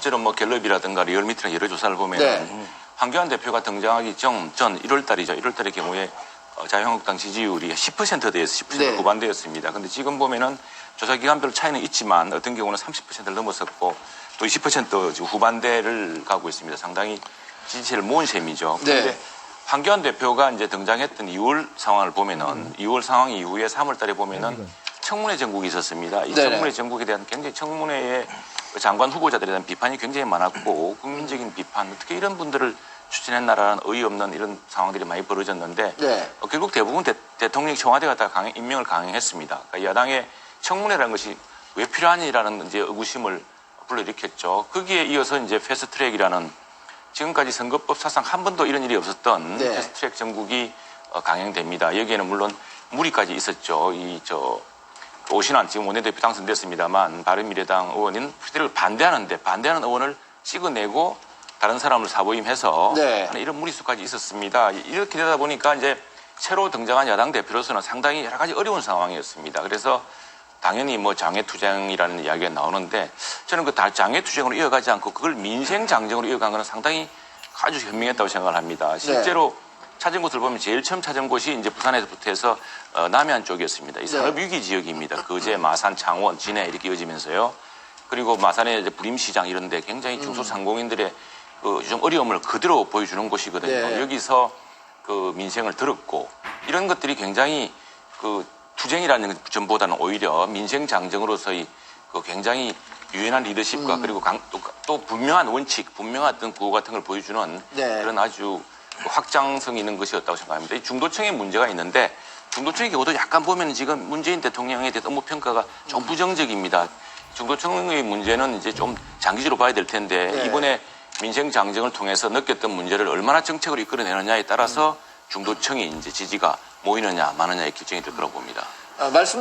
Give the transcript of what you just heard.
실제로 뭐 갤럽이라든가 리얼미터나 여러 조사를 보면 황교안 대표가 등장하기 전 1월 달이죠. 1월 달의 경우에 자유한국당 지지율이 10%대에서 10% 후반대였습니다. 그런데 지금 보면은 조사 기간별 차이는 있지만 어떤 경우는 30%를 넘었었고 또 20% 후반대를 가고 있습니다. 상당히 지지세를 모은 셈이죠. 그런데 황교안 대표가 이제 등장했던 2월 상황을 보면은 2월 상황 이후에 3월 달에 보면은 청문회 전국이 있었습니다. 이 청문회 전국에 대한 굉장히 청문회의 장관 후보자들에 대한 비판이 굉장히 많았고 국민적인 비판, 어떻게 이런 분들을 추진했나라는 어이없는 이런 상황들이 많이 벌어졌는데 결국 대부분 대통령이 청와대가 다 임명을 강행했습니다. 그러니까 야당의 청문회라는 것이 왜 필요하니라는 이제 의구심을 불러일으켰죠. 거기에 이어서 이제 패스트트랙이라는 지금까지 선거법 사상 한 번도 이런 일이 없었던 패스트트랙 정국이 강행됩니다. 여기에는 물론 무리까지 있었죠. 오신환 지금 원내대표 당선됐습니다만 바른미래당 의원인 패스트트랙을 반대하는 의원을 찍어내고 다른 사람을 사보임해서 이런 무리수까지 있었습니다. 이렇게 되다 보니까 이제 새로 등장한 야당 대표로서는 상당히 여러 가지 어려운 상황이었습니다. 그래서 당연히 뭐 장외투쟁이라는 이야기가 나오는데 저는 그 장외투쟁으로 이어가지 않고 그걸 민생장정으로 이어간 것은 상당히 아주 현명했다고 생각을 합니다. 실제로 찾은 곳을 보면 제일 처음 찾은 곳이 이제 부산에서부터 해서 남해안 쪽이었습니다. 이 산업위기 지역입니다. 거제, 마산, 창원, 진해 이렇게 이어지면서요. 그리고 마산의 이제 부림시장 이런 데 굉장히 중소상공인들의 좀 어려움을 그대로 보여주는 곳이거든요. 여기서 그 민생을 들었고 이런 것들이 굉장히 그 투쟁이라는 점보다는 오히려 민생 장정으로서의 그 굉장히 유연한 리더십과 그리고 또 분명한 원칙, 분명한 어떤 구호 같은 걸 보여주는 그런 아주 확장성 있는 것이었다고 생각합니다. 이 중도층의 문제가 있는데 중도층의 경우도 약간 보면 지금 문재인 대통령에 대한 업무 평가가 좀 부정적입니다. 중도층의 문제는 이제 좀 장기적으로 봐야 될 텐데 이번에 민생 장정을 통해서 느꼈던 문제를 얼마나 정책으로 이끌어내느냐에 따라서 중도층이 이제 지지가 모이느냐 마느냐의 결정이 될 거라고 봅니다. 말씀